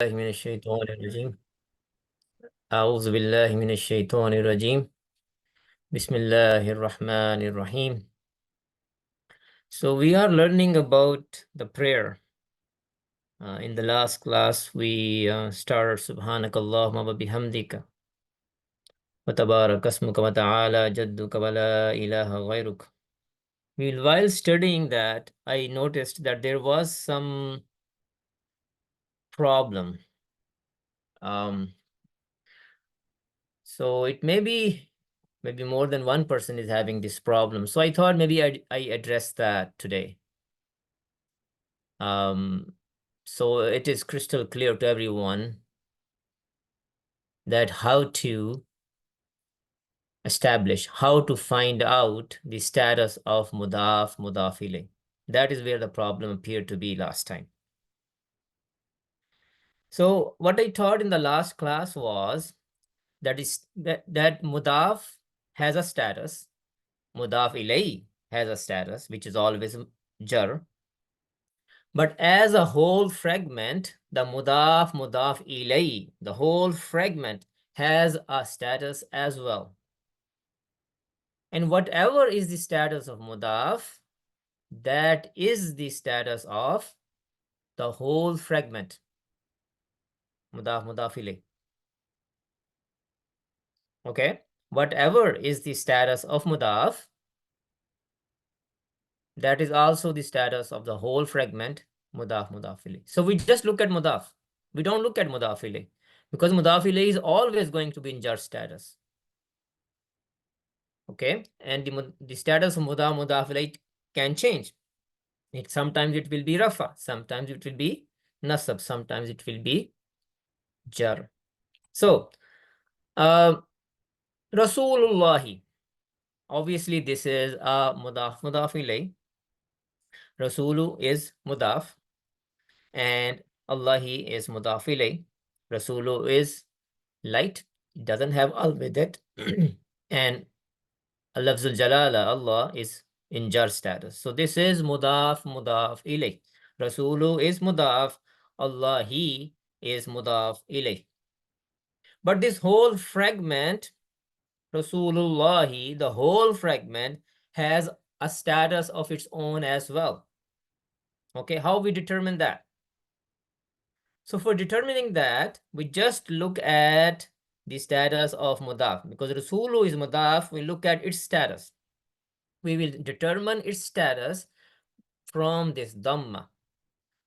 من الشيطان الرجيم أعوذ بالله من الشيطان الرجيم بسم الله الرحمن الرحيم. So we are learning about the prayer. In the last class we started Subhanakallahumma wa bihamdika wa tabaraka asmuka wa ta'ala jadduka wa la ilaha ghayruk. While studying that, I noticed that there was some problem. So it may be maybe more than one person is having this problem. So I thought maybe I address that today. So it is crystal clear to everyone that how to establish, how to find out the status of mudaf, mudaf ilayh. That is where the problem appeared to be last time. So what I taught in the last class was that mudaf has a status, mudaf ilayh has a status, which is always jar. But as a whole fragment, the mudaf, mudaf ilay, the whole fragment has a status as well. And whatever is the status of mudaf, that is the status of the whole fragment. Mudaf, mudaf ilay. Okay? Whatever is the status of mudaf, that is also the status of the whole fragment, mudaf, mudaf ilay. So we just look at mudaf. We don't look at mudaf ilay, because mudaf ilay is always going to be in jar status. Okay, and the status of mudaf, mudaf ilayh can change. Sometimes it will be rafa, sometimes it will be nasab, sometimes it will be jar. So, Rasulullahi, obviously this is a mudaf, mudaf ilayh. Rasulu is mudaf, and Allahi is mudaf ilayh. Rasulu is light, it doesn't have al with it, and Lafzul Jalala, Allah, is in jar status. So this is mudaf, mudaf ilayh. Rasulu is mudaf, Allah, He is mudaf ilayh. But this whole fragment, Rasulullahi, the whole fragment has a status of its own as well. Okay, how we determine that? So for determining that, we just look at the status of mudaf. Because Rasulu is mudaf, we look at its status. We will determine its status from this dhamma.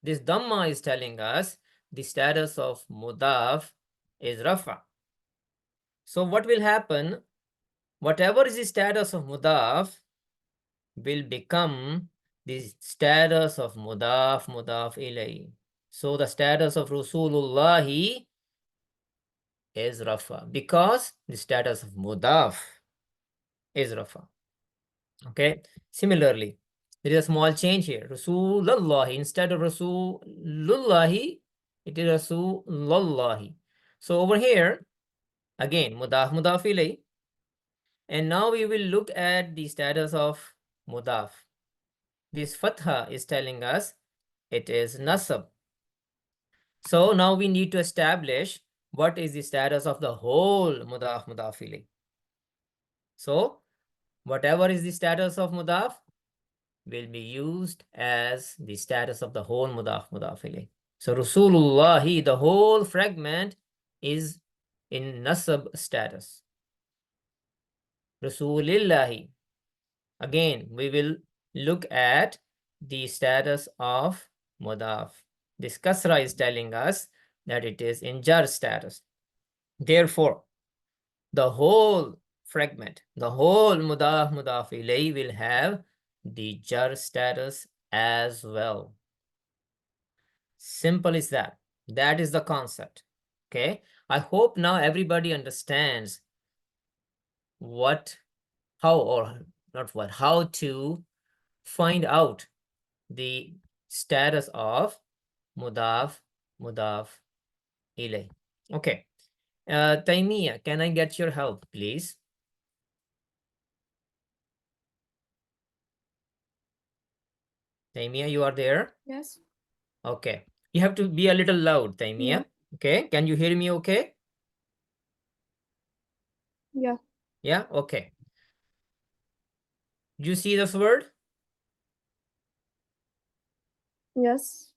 This dhamma is telling us the status of mudaf is rafa. So what will happen? Whatever is the status of mudaf will become the status of mudaf, mudaf ilayh. So the status of Rasulullahi is rafa, because the status of mudaf is rafa. Okay, similarly, there is a small change here. Rasulullahi, instead of Rasulullahi, it is Rasulullahi. So over here, again, mudaf, mudaf ilayh. And now we will look at the status of mudaf. This fatha is telling us it is nasab. So now we need to establish what is the status of the whole mudaf, mudaf ilayh. So whatever is the status of mudaf will be used as the status of the whole mudaf, mudaf ilayh. So Rasulullahi, the whole fragment, is in nasab status. Rasulillahi, again we will look at the status of mudaf. This kasra is telling us that it is in jar status. Therefore, the whole fragment, the whole mudaf, mudaf ilayh will have the jar status as well. Simple as that. That is the concept. Okay, I hope now everybody understands how to find out the status of mudaf, mudaf ilayh. Okay, Taimiyya, can I get your help, please? Taimiyya, you are there? Yes. Okay. You have to be a little loud, Taimiyya. Yeah. Okay, can you hear me okay? Yeah. Yeah, okay. Do you see this word? Yes.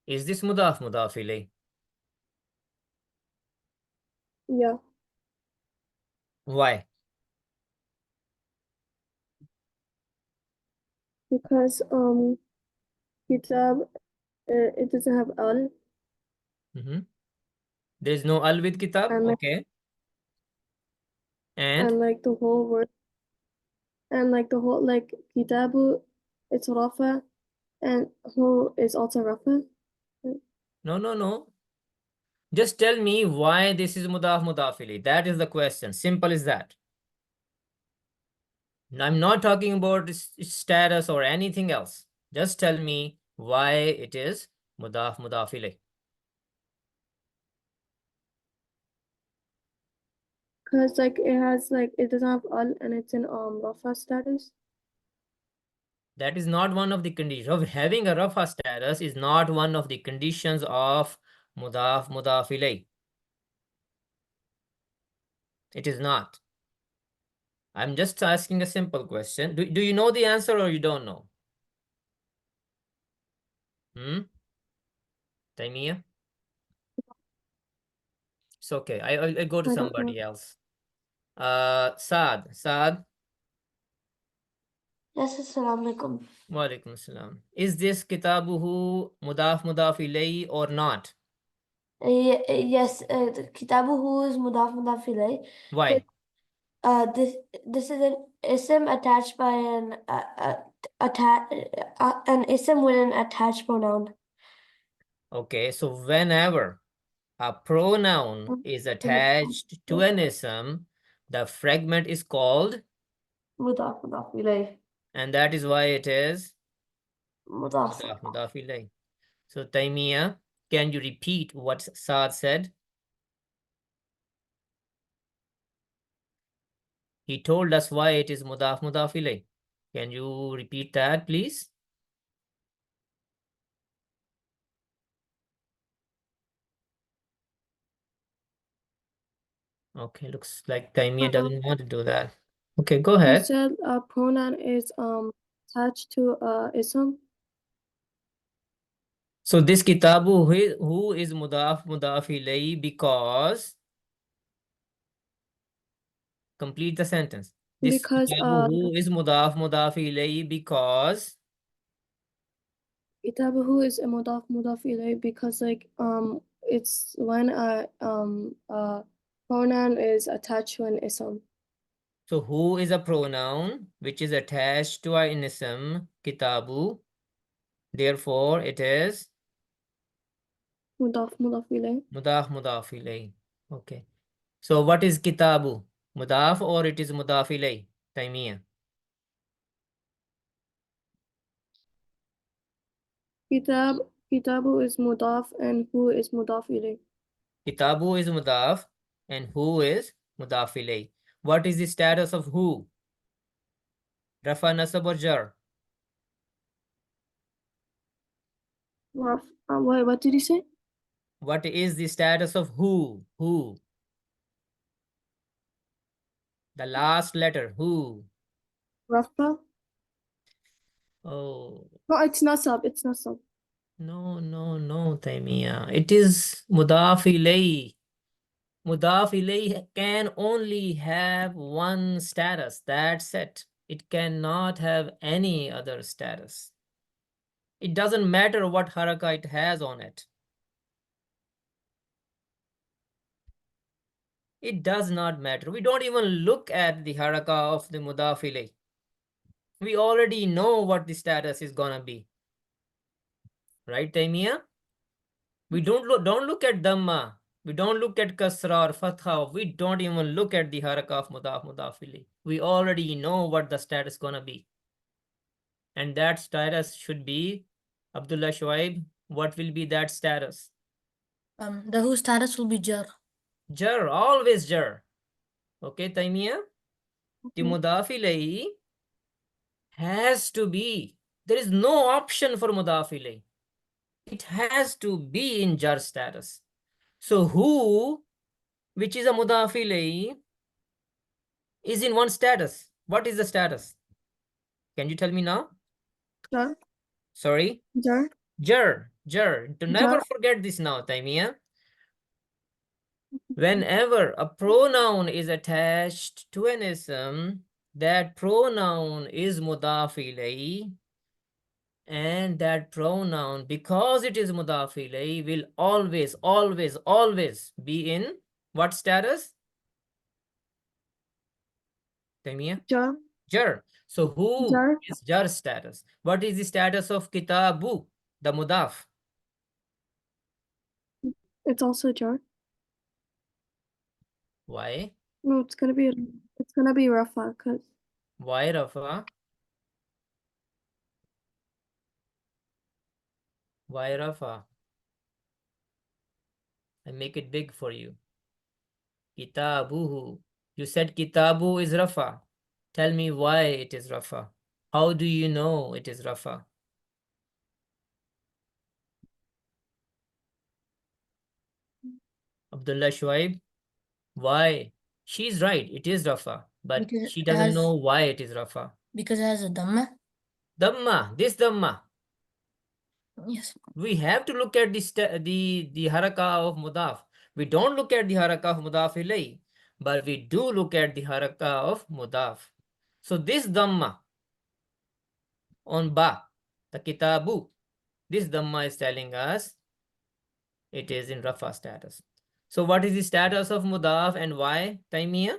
Is this mudaf mudaf ilay? Yeah. Why? Because kitab it doesn't have al, There's no al with kitab, and okay. And like the whole word, and like the whole like kitabu, it's rafa, and hu is also rafa. no. Just tell me why this is mudaf mudaf ilay. That is the question. Simple as that. I'm not talking about its status or anything else. Just tell me why it is mudaf mudaf ilay. Because like it has like it doesn't have al, and it's in rafa status. That is not one of the conditions of having a rafa status, is not one of the conditions of mudaf mudaf ilay. It is not. I'm just asking a simple question. Do you know the answer or you don't know? Taimiyya? It's okay. I'll go to I don't know. somebody else. Saad. Yes, assalamu alaikum. Wa alaikum salam. Is this kitabuhu mudaf mudaf ilay or not? Yes, the kitabuhu is mudaf ilay. Why? This is an ism attached by an ism with an attached pronoun. Okay, so whenever a pronoun is attached to an ism, the fragment is called, Mudaf ilay. and that is why it is Mudaf. mudaf mudaf ilay. So Taimiyya, can you repeat what Saad said? He told us why it is mudaf mudaf ilay. Can you repeat that, please? Okay, looks like Taimiyya doesn't want to do that. Okay, go You ahead. said a pronoun is attached to ism. So this kitabu, who is mudaf mudaf ilay because, complete the sentence. This Because kitabu, who is mudaf mudaf ilay because, kitabuhu is a mudaf ilay because like it's when a pronoun is attached to an ism. so who is a pronoun which is attached to an ism, kitabu. Therefore, it is Mudaf ilay. mudaf ilay. Okay. So what is kitabu? Mudaf or it is mudaf ilay? Taimiyya. Kitabu is mudaf and hu is mudaf ilay. Kitabu is mudaf and who is mudaf ilay. What is the status of who? Rafa, nasab or jar? What did you say? What is the status of who? Who? The last letter, who? Rafa? Oh, No, it's not sub. It's not sub. no, Taimiyya. It is mudaf ilay. Mudaf ilay can only have one status. That's it. It cannot have any other status. It doesn't matter what haraka it has on it. It does not matter. We don't even look at the haraka of the mudaf ilay. We already know what the status is gonna be. Right, Taimiyya? We don't look at dhamma. We don't look at kasra or fatha. We don't even look at the haraka of mudaf mudaf ilay. We already know what the status gonna be. And that status should be, Abdullah Shoaib, what will be that status? The who status will be jar. Jar, always jar. Okay, Taimiyya? The mudaf ilay has to be, there is no option for mudaf ilay. it has to be in jar status. So who, which is a mudaf ilayhi, is in one status. What is the status? Can you tell me now? Jar. Sorry? Jar. Jar. To never forget this now, Taimiyah. Whenever a pronoun is attached to an ism, that pronoun is mudaf ilayhi, and that pronoun, because it is mudaf ilayhi, will always be in what status? Taimiyah? Jar. Jar. So who Jar. is jar status? What is the status of kitabu, the mudaf? It's also jar. Why? No, it's gonna be Rafa, cause Why Rafa? Why Rafa? I make it big for you. Kitabuhu. You said kitabu is Rafa. Tell me why it is Rafa. How do you know it is Rafa? Abdullah Shuaib, why? She's right, it is Rafa, but Because she it doesn't know has why it is Rafa. because it has a dhamma. Dhamma, this Dhamma. Yes. We have to look at the haraka of mudaf. We don't look at the haraka of mudaf ilay, but we do look at the haraka of mudaf. So this Dhamma on ba, the kitabu, this Dhamma is telling us it is in Rafa status. So what is the status of mudaf and why, Taimiyah?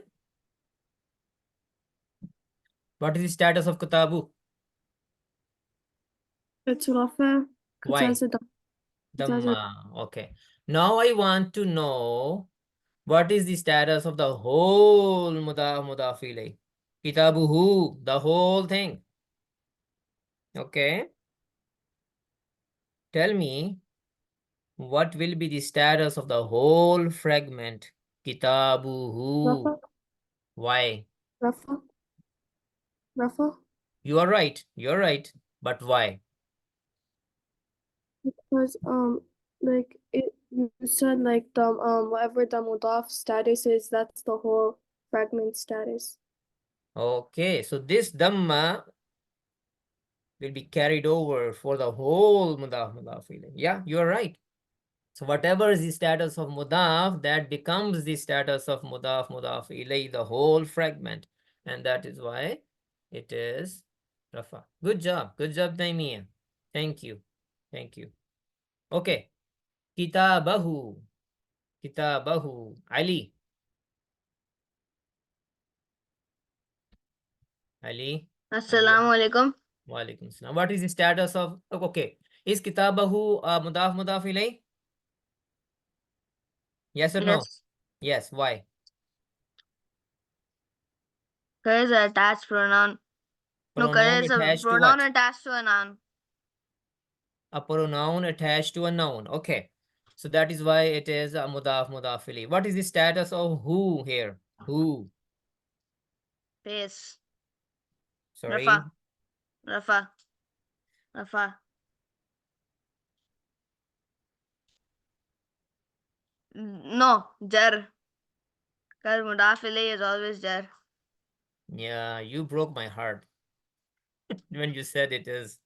What is the status of kitabu? it's Rafa. Cause Why? it has a Dhamma. Okay. Now I want to know what is the status of the whole mudaf ilay. Kitabuhu, the whole thing. Okay. Tell me what will be the status of the whole fragment. Kitabuhu. Rafa. Why? Rafa. Rafa. You are right. You're right. But why? Because like you said like the whatever the mudaf status is, that's the whole fragment status. Okay. So this Dhamma will be carried over for the whole mudaf ilay. Yeah, you are right. So whatever is the status of mudaf, that becomes the status of mudaf ilay, the whole fragment. And that is why it is Rafa. Good job, Taimiyah. Thank you. Okay. Kitabahu. Ali. Assalamu alaikum. Walaikum salam. What is the status of, okay, is kitabahu mudaf ilay? Yes or no? Yes. Yes, why? Kare is an attached pronoun. No, kare Pronoun is a attached to pronoun what? attached to a noun. A pronoun attached to a noun. Okay. So that is why it is a mudaf ilay. What is the status of who here? Who? Face. Sorry. Rafa. No, jar. Because mudaf ilayhi is always jar. Yeah, you broke my heart when you said it is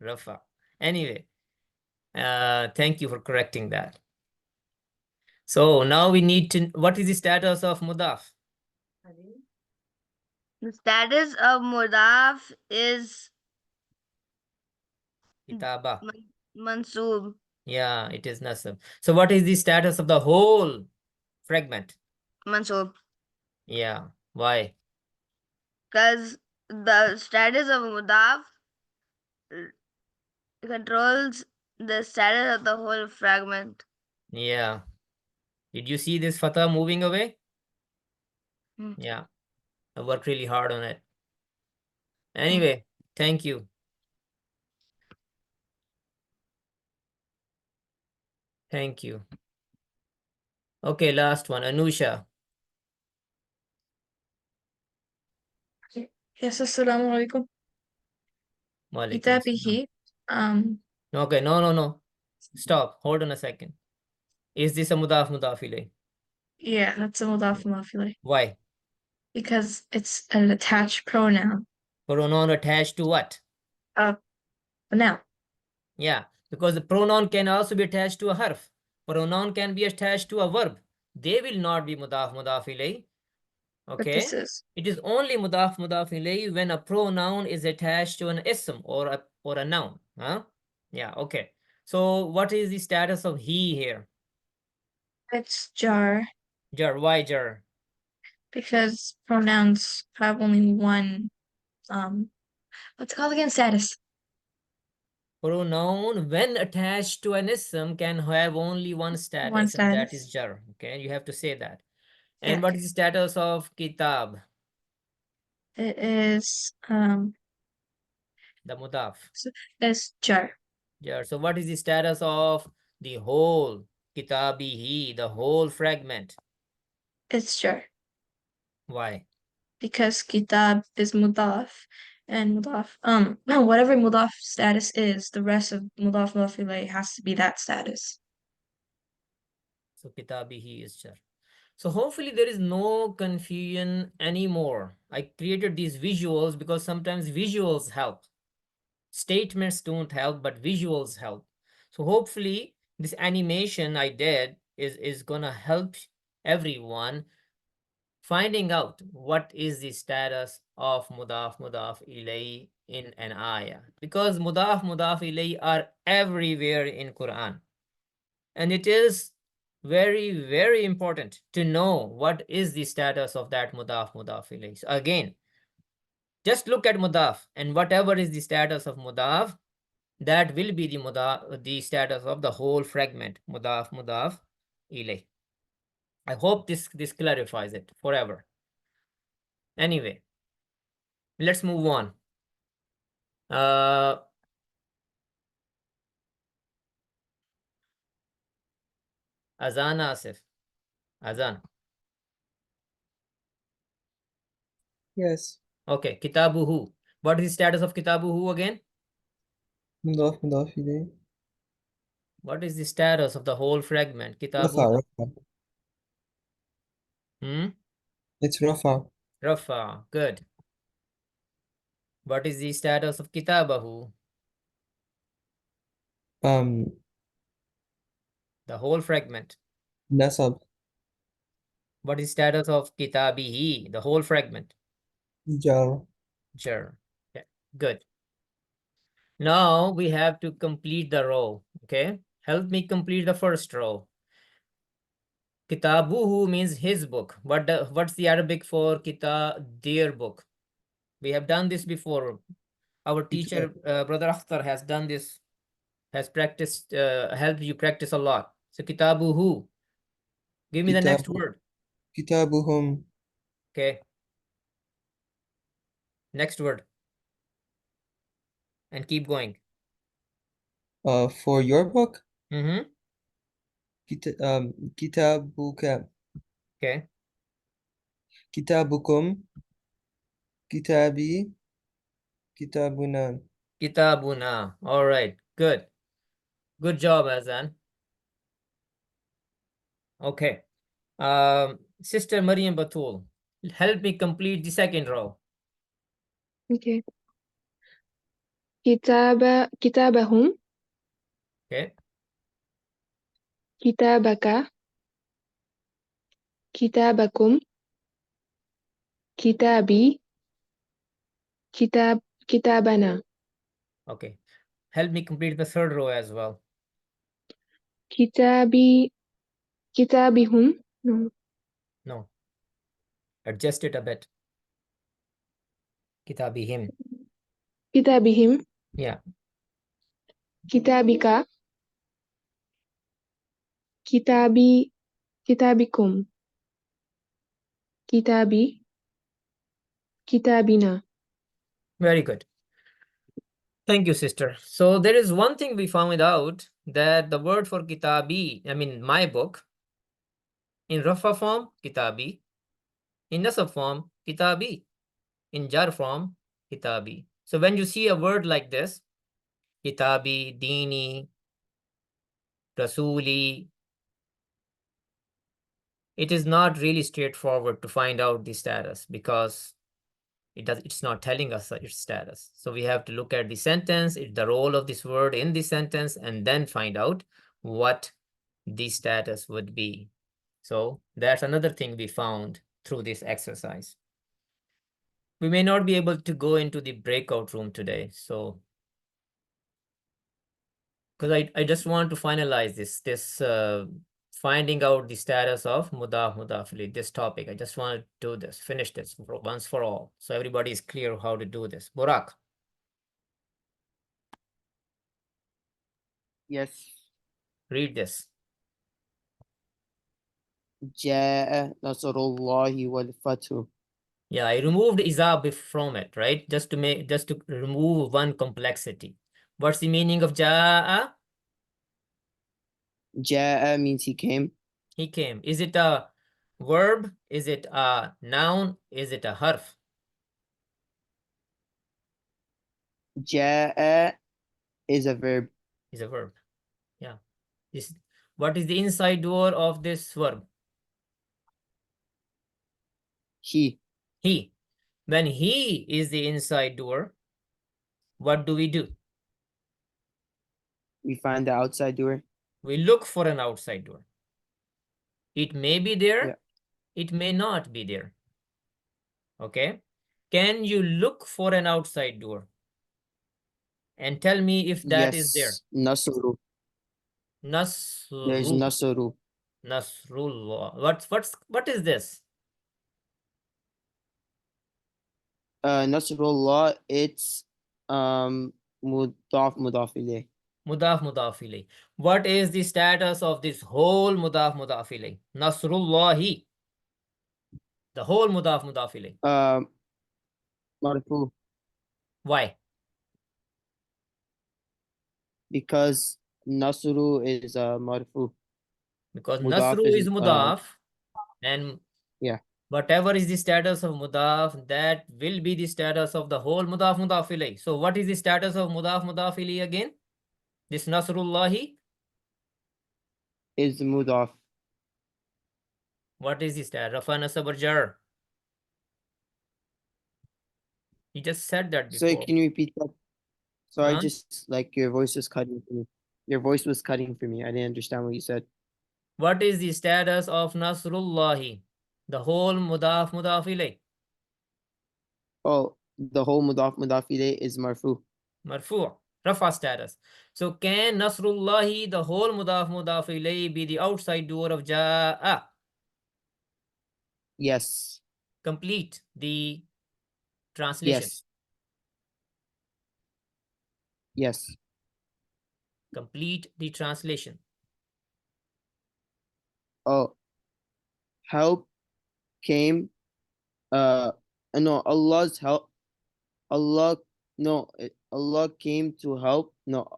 Rafa. Anyway, thank you for correcting that. So now we need to, what is the status of mudaf? The status of mudaf is Kitaba. mansoob. Yeah, it is nasab. So what is the status of the whole fragment? Mansoob. Yeah, why? Because the status of mudaf controls the status of the whole fragment. Yeah. Did you see this fatha moving away? Hmm. Yeah, I worked really hard on it. Anyway, thank you. Thank you. Okay, last one, Anusha. Yes, assalamu alaikum. Walaikum Kitabihi. salam. Okay, no. Stop. Hold on a second. Is this a mudaf ilayh? Yeah, that's a mudaf ilayh. Why? Because it's an attached pronoun. Pronoun attached to what? A noun. Yeah, because the pronoun can also be attached to a harf. Pronoun can be attached to a verb. They will not be mudaf ilayh. But this Okay. is. It is only mudaf ilayh when a pronoun is attached to an ism or a noun. Huh? Yeah, okay. So what is the status of he here? It's jar. Jar. Why jar? Because pronouns have only one what's it called again? Status. Pronoun when attached to an ism can have only one status, and that is jar. Okay, you have to say that. And Yeah. what is the status of kitab? It is The mudaf. it's jar. Jar. So what is the status of the whole kitabihi, the whole fragment? It's jar. Why? Because kitab is mudaf and mudaf whatever mudaf status is, the rest of mudaf ilayh has to be that status. So kitabihi is jar. So hopefully there is no confusion anymore. I created these visuals because sometimes visuals help. Statements don't help, but visuals help. So hopefully this animation I did is gonna help everyone finding out what is the status of mudaf ilay in an ayah, because mudaf ilay are everywhere in Quran, and it is very important to know what is the status of that mudaf ilay. So again, just look at mudaf, and whatever is the status of mudaf, that will be the status of the whole fragment, mudaf ilay. I hope this clarifies it forever. Anyway, let's move on. Azan Asif. Azan. Yes. Okay, Kitabuhu. What is the status of Kitabuhu again? Mudaf ilayh. What is the status of the whole fragment? Kitabuhu. Rafa. Hmm? It's Rafa. Rafa. Good. What is the status of Kitabahu? The whole fragment. Nasab. What is the status of Kitabihi? The whole fragment. Jar. Jar. Okay. Good. Now we have to complete the row. Okay. Help me complete the first row. Kitabuhu means his book. What's the Arabic for their book? We have done this before. Our teacher, Brother Akhtar, has done this, has practiced, helped you practice a lot. So Kitabuhu. Give me the next word. Kitabuhum. Okay. Next word. And keep going. For your book? Mm-hmm. Kitabuka. Okay. Kitabukum. Kitabi. Kitabuna. Kitabuna. All right. Good. Good job, Azan. Okay. Sister Maryam Batul, help me complete the second row. Okay. Kitabahum. Okay. Kitabaka. Kitabakum. Kitabi. Kitabana. Okay. Help me complete the third row as well. Kitabihum. No. No. Adjust it a bit. Kitabihim. Kitabihim. Yeah. Kitabika. Kitabikum. Kitabina. Very good. Thank you, sister. So there is one thing we found out, that the word for kitabi, I mean my book, in rafa form, kitabi, in nasab form, kitabi, in jar form, kitabi. So when you see a word like this, kitabi, dini, Rasuli. It is not really straightforward to find out the status because it's not telling us its status. So we have to look at the sentence, the role of this word in the sentence, and then find out what the status would be. So that's another thing we found through this exercise. We may not be able to go into the breakout room today, so because I just want to finalize this finding out the status of mudaf mudafili, this topic. I just want to do this, finish this once for all, so everybody is clear how to do this. Burak, Yes. read this. جاء نصر الله والفتح. Yeah, I removed izab from it, right? Just to remove one complexity. What's the meaning of ja'a? جاء means he came. He came. Is it a verb? Is it a noun? Is it a harf? جاء is a verb. Is a verb. Yeah. What is the inside door of this verb? He. He. When he is the inside door, what do? We find the outside door. We look for an outside door. It may be there. Yeah. It may not be there. Okay. Can you look for an outside door? And tell me if that is there. Nasru. There's Nasru. Nasru. Nasrullah. What is this? Nasrullah, it's mudaf ilayh. Mudaf mudaf ilayh. What is the status of this whole mudaf mudaf ilayh? Nasrullahi. The whole mudaf mudaf ilayh. Marfu. Why? Because Nasru is marfu. Because Mudaf Nasru is is, mudaf, and yeah. whatever is the status of mudaf, that will be the status of the whole mudaf mudaf ilayh. So what is the status of mudaf mudaf ilayh again? This Nasrullahi. Is mudaf. What is the status? Rafa nasab or jar. You just said that before. So can you repeat that? So I Huh? just, like, your voice was cutting for me. Your voice was cutting for me. I didn't understand what you said. What is the status of Nasrullahi? The whole mudaf mudaf ilayh. Oh, the whole mudaf ilayh is marfu. Marfu'. Rafa status. So can Nasrullahi, the whole mudaf mudaf ilayh, be the outside door of ja'a? Yes. Complete the translation. Yes. Yes. Complete the translation. Oh, help came. No, Allah's help. Allah came to help. No,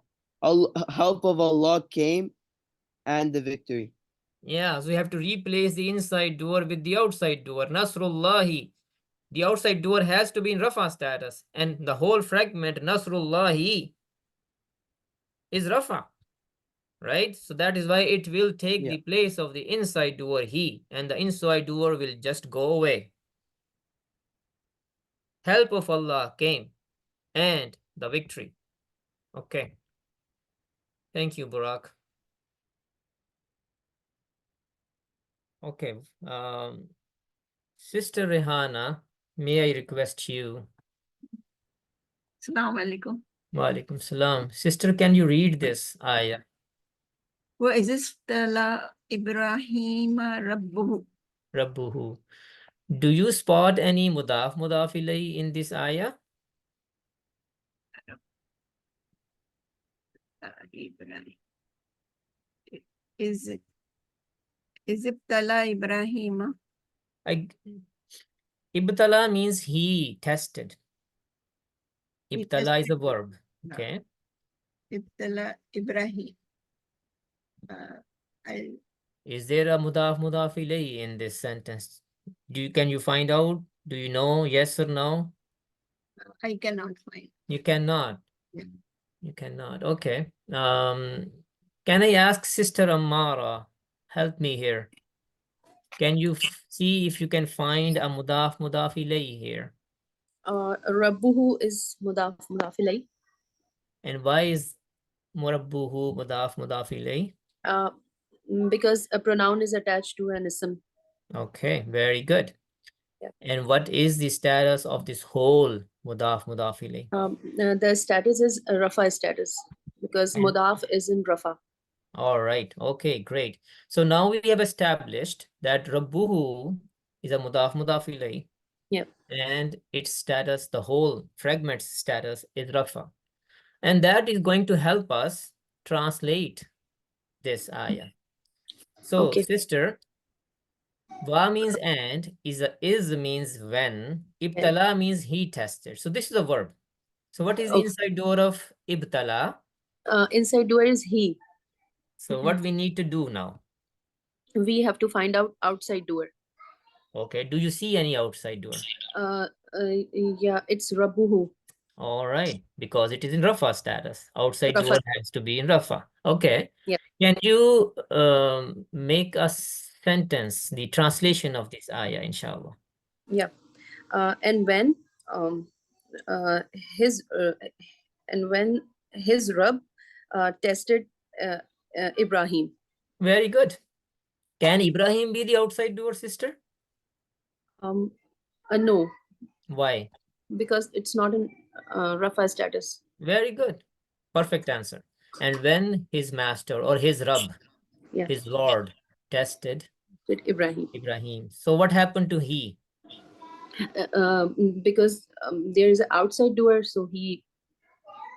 help of Allah came, and the victory. Yeah, so we have to replace the inside door with the outside door. Nasrullahi. The outside door has to be in Rafa status. And the whole fragment, Nasrullahi, is Rafa. Right? So that is why it will take the place of the inside door, he. And the inside door will just go away. Help of Allah came. And the victory. Okay. Thank you, Burak. Okay. Sister Rehana, may I request you? Assalamu alaikum. Wa alaikum salam. Sister, can you read this ayah? وَإِذِ اسْتَلَى إِبْرَاهِيمَ رَبُّهُ. Rabbuhu. Do you spot any mudaf ilayhi in this ayah? Is ibtala Ibrahim. Ibtala means he tested. He Ibtala is a tested. verb. Okay. Ibtala Ibrahim. Is there a mudaf ilayhi in this sentence? Can you find out? Do you know? Yes or no? I cannot find. You cannot. Yeah. You cannot. Okay. Can I ask Sister Amara, help me here? Can you see if you can find a mudaf ilayhi here? Rabbuhu is mudaf ilayh. And why is murabbuhu mudaf ilayhi? Because a pronoun is attached to an ism. Okay, very good. Yeah. And what is the status of this whole mudaf ilayhi? The status is a rafa status because And- mudaf is in rafa. All right. Okay, great. So now we have established that rabbuhu is a mudaf ilayhi. Yeah. And its status, the whole fragment status is rafa. And that is going to help us translate this ayah. So, Okay. sister, wa means and, is means when, ibtala means he tested. So this is a verb. So what is the Okay. inside door of ibtala? Inside door is he. So what we need to do now? We have to find out outside door. Okay, do you see any outside door? Yeah, it's rabbuhu. All right, because it is in rafa status. Outside Rafa. door has to be in rafa. Okay. Yeah. Can you make a sentence, the translation of this ayah, inshallah? Yeah. And when his Rabb tested Ibrahim. Very good. Can Ibrahim be the outside door, sister? No, Why? because it's not in rafa status. Very good. Perfect answer. And when his master or his Rabb, Yeah. his Lord, tested With Ibrahim. Ibrahim. So what happened to he? Because there is an outside door, so he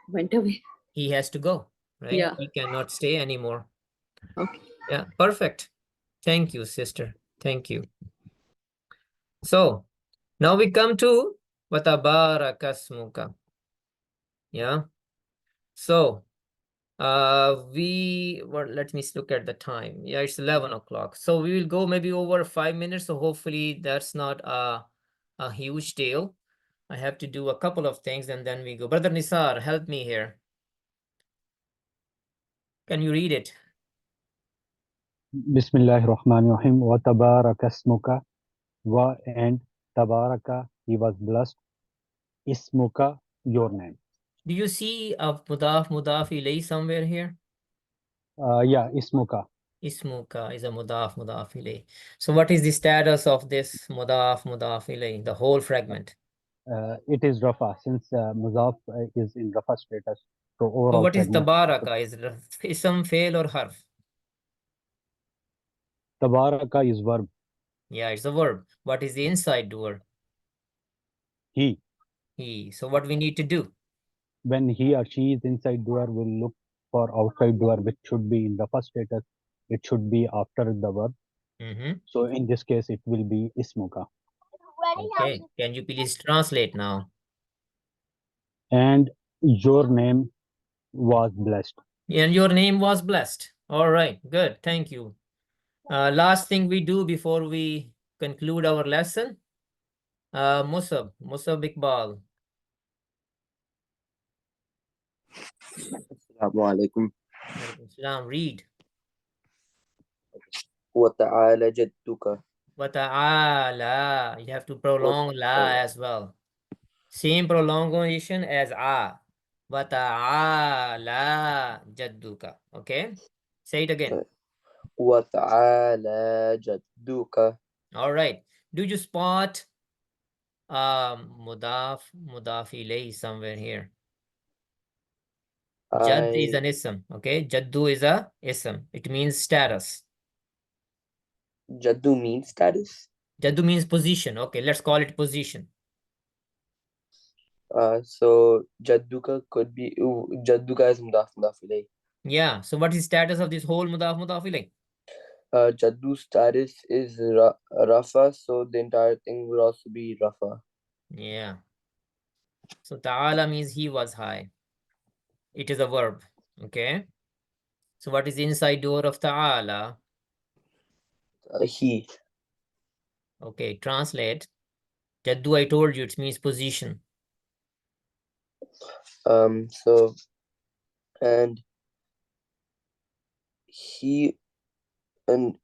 went away. He has to go, right? Yeah. He cannot stay anymore. Okay. Yeah, perfect. Thank you, sister. Thank you. So now we come to watabarakasmuka. Yeah. So let me look at the time. Yeah, it's 11 o'clock. So we will go maybe over 5 minutes. So hopefully that's not a huge deal. I have to do a couple of things and then we go. Brother Nisar, help me here. Can you read it? Bismillahirrahmanirrahim. Wa tabaraka ismuka. Wa and tabaraka, he was blessed. Ismuka, your name. Do you see a mudaf ilayhi somewhere here? Yeah, ismuka. Ismuka is a mudaf ilayhi. So what is the status of this mudaf ilayhi, the whole fragment? It is Rafa, since Muzaf is in Rafa status. So So overall what is fragment. tabaraka? Is it ism, fail or harf? Tabaraka is verb. Yeah, it's a verb. What is the inside doer? He. He. So what we need to do? When he or she is inside door, will look for outside door, which should be in Rafa status. It should be after the verb. So in this case, it will be Ismuka. Okay. Can you please translate now? And your name was blessed. And your name was blessed. All right. Good. Thank you. Last thing we do before we conclude our lesson. Musab Iqbal. Assalamu alaikum. Salam, read. Wa ta'ala jadduka. Wa ta'ala. You have to prolong la as well. Same prolongation as a. Wa ta'ala jadduka. Okay? Say it again. Wa ta'ala jadduka. All right. Do you spot mudaf ilayhi somewhere here? Jadd is an ism. Okay? Jaddu is a ism. It means status. Jaddu means status. Jaddu means position. Okay, let's call it position. So jadduka could be jadduka is mudaf ilayh. Yeah. So what is status of this whole mudaf ilayh? Jaddu status is rafa, so the entire thing will also be rafa. Yeah. So ta'ala means he was high. It is a verb. Okay. So what is the inside door of ta'ala? He. Okay, translate. Jaddu, I told you, it means position. So and he and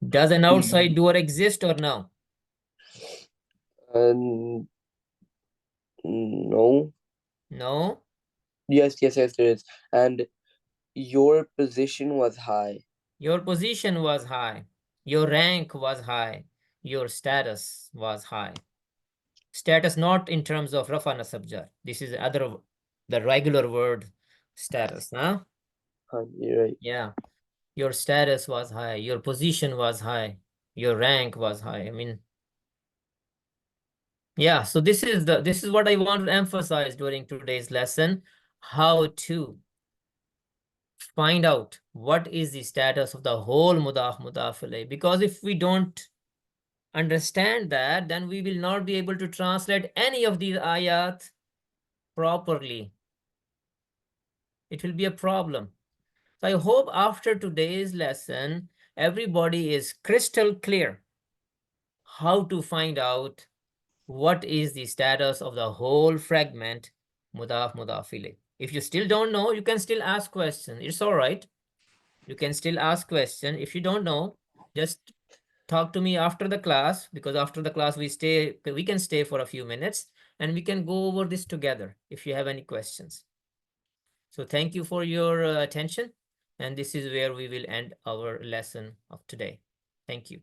Does an outside door exist or no? No. No. Yes, there is. And your position was high. Your position was high. Your rank was high. Your status was high. Status not in terms of rafa nasab jar. This is the regular word status, huh? You're right. Yeah. Your status was high. Your position was high. Your rank was high. I mean, yeah, so this is what I want to emphasize during today's lesson, how to find out what is the status of the whole mudaf ilayh, because if we don't understand that, then we will not be able to translate any of these ayat properly. It will be a problem. So I hope after today's lesson, everybody is crystal clear how to find out what is the status of the whole fragment mudaf ilayh. If you still don't know, you can still ask questions. It's all right. You can still ask question. If you don't know, just talk to me after the class, because after the class we can stay for a few minutes and we can go over this together if you have any questions. So thank you for your attention, and this is where we will end our lesson of today. Thank you.